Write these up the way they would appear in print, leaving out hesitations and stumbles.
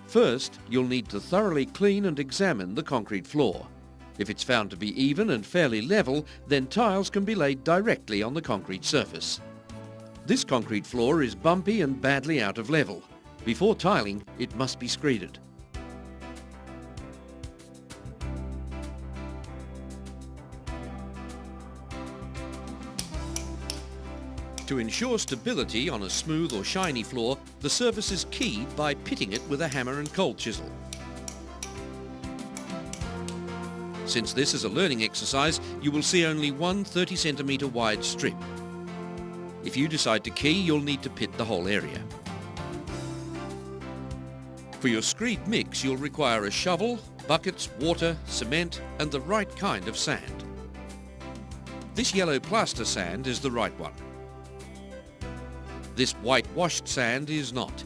First, you'll need to thoroughly clean and examine the concrete floor. If it's found to be even and fairly level, then tiles can be laid directly on the concrete surface. This concrete floor is bumpy and badly out of level. Before tiling, it must be screeded. To ensure stability on a smooth or shiny floor, the surface is keyed by pitting it with a hammer and cold chisel. Since this is a learning exercise, you will see only one 30 centimetre wide strip. If you decide to key, you'll need to pit the whole area. For your screed mix, you'll require a shovel, buckets, water, cement and the right kind of sand. This yellow plaster sand is the right one. This whitewashed sand is not.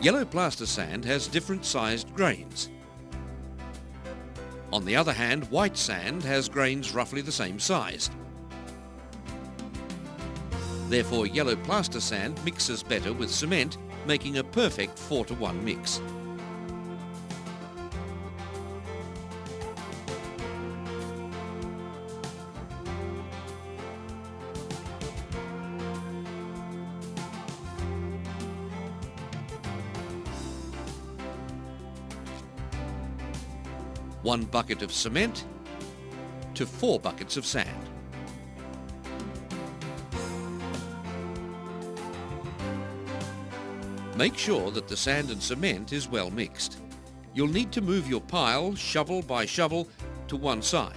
Yellow plaster sand has different sized grains. On the other hand, white sand has grains roughly the same size. Therefore, yellow plaster sand mixes better with cement, making a perfect 4-to-1 mix. One bucket of cement to 4 buckets of sand. Make sure that the sand and cement is well mixed. You'll need to move your pile, shovel by shovel, to one side.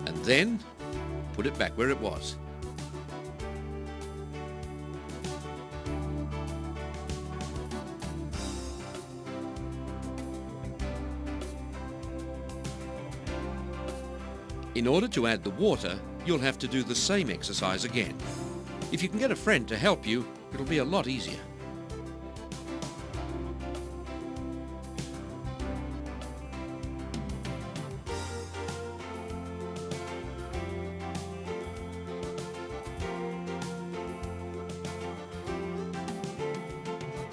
And then put it back where it was. In order to add the water, you'll have to do the same exercise again. If you can get a friend to help you, it'll be a lot easier.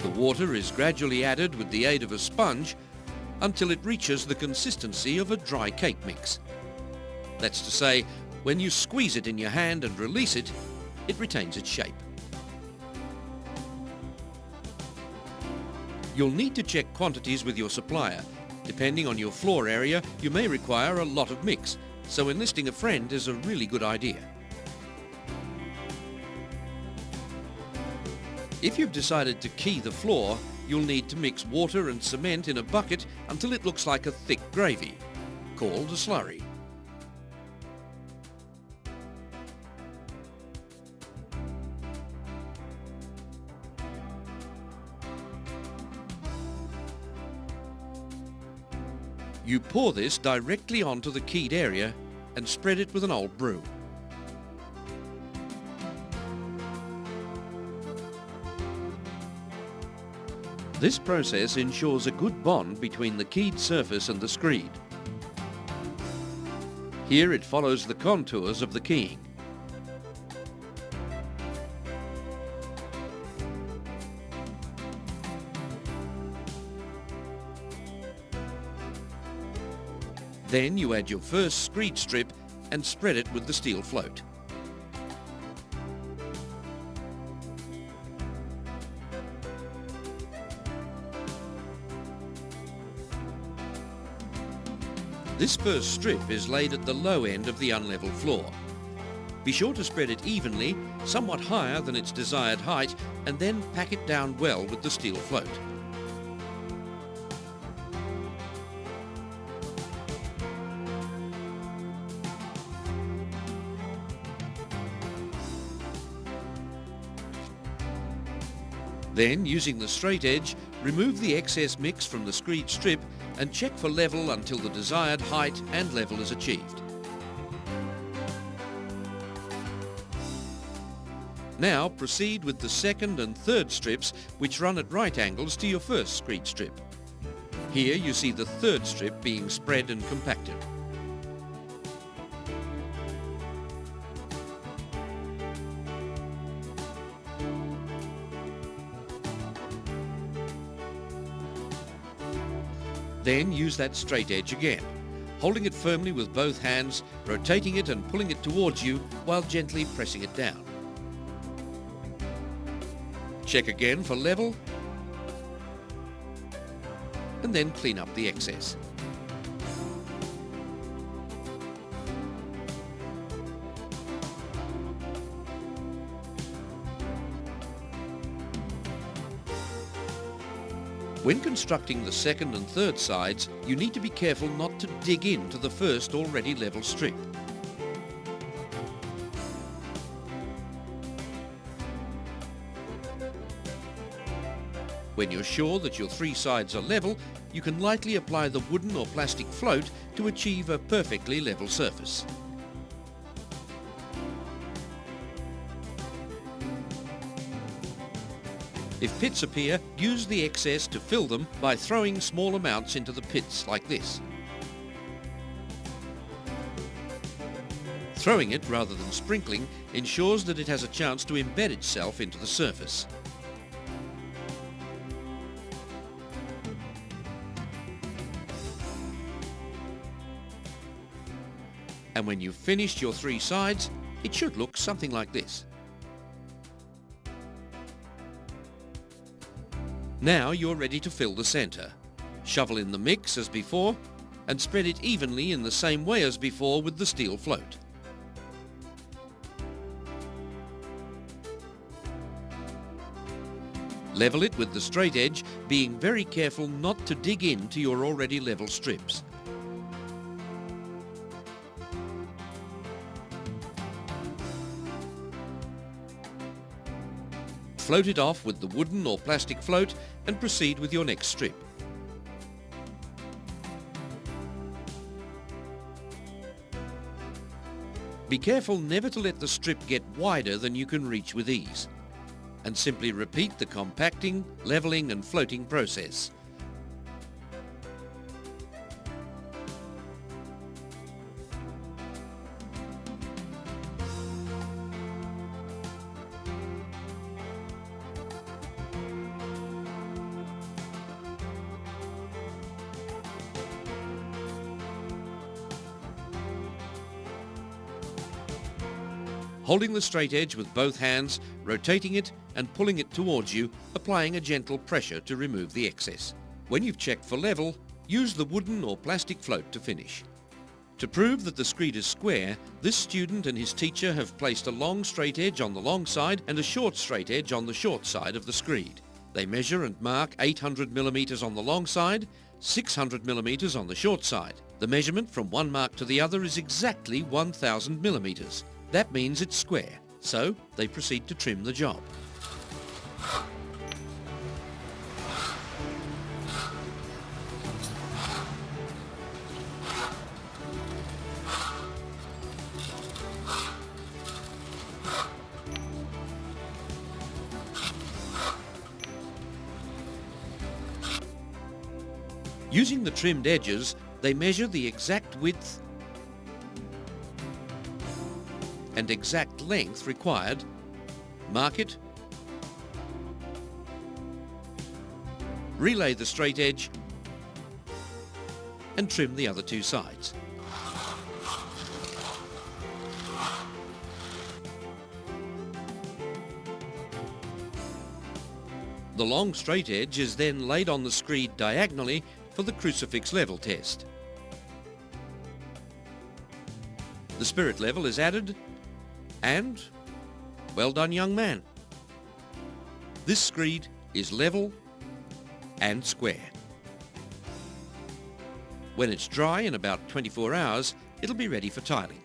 The water is gradually added with the aid of a sponge until it reaches the consistency of a dry cake mix. That's to say, when you squeeze it in your hand and release it, it retains its shape. You'll need to check quantities with your supplier. Depending on your floor area, you may require a lot of mix, so enlisting a friend is a really good idea. If you've decided to key the floor, you'll need to mix water and cement in a bucket until it looks like a thick gravy, called a slurry. You pour this directly onto the keyed area and spread it with an old broom. This process ensures a good bond between the keyed surface and the screed. Here it follows the contours of the keying. Then you add your first screed strip and spread it with the steel float. This first strip is laid at the low end of the unlevel floor. Be sure to spread it evenly, somewhat higher than its desired height, and then pack it down well with the steel float. Then, using the straight edge, remove the excess mix from the screed strip and check for level until the desired height and level is achieved. Now proceed with the second and third strips, which run at right angles to your first screed strip. Here you see the third strip being spread and compacted. Then use that straight edge again, holding it firmly with both hands, rotating it and pulling it towards you while gently pressing it down. Check again for level and then clean up the excess. When constructing the second and third sides, you need to be careful not to dig into the first already level strip. When you're sure that your three sides are level, you can lightly apply the wooden or plastic float to achieve a perfectly level surface. If pits appear, use the excess to fill them by throwing small amounts into the pits like this. Throwing it rather than sprinkling ensures that it has a chance to embed itself into the surface. And when you've finished your three sides, it should look something like this. Now you're ready to fill the centre. Shovel in the mix as before and spread it evenly in the same way as before with the steel float. Level it with the straight edge, being very careful not to dig into your already level strips. Float it off with the wooden or plastic float and proceed with your next strip. Be careful never to let the strip get wider than you can reach with ease, and simply repeat the compacting, levelling and floating process. Holding the straight edge with both hands, rotating it and pulling it towards you, applying a gentle pressure to remove the excess. When you've checked for level, use the wooden or plastic float to finish. To prove that the screed is square, this student and his teacher have placed a long straight edge on the long side and a short straight edge on the short side of the screed. They measure and mark 800 millimeters on the long side, 600 millimeters on the short side. The measurement from one mark to the other is exactly 1000 millimeters. That means it's square, so they proceed to trim the job. Using the trimmed edges, they measure the exact width and exact length required, mark it, relay the straight edge and trim the other two sides. The long straight edge is then laid on the screed diagonally for the crucifix level test. The spirit level is added and well done, young man. This screed is level and square. When it's dry in about 24 hours, it'll be ready for tiling.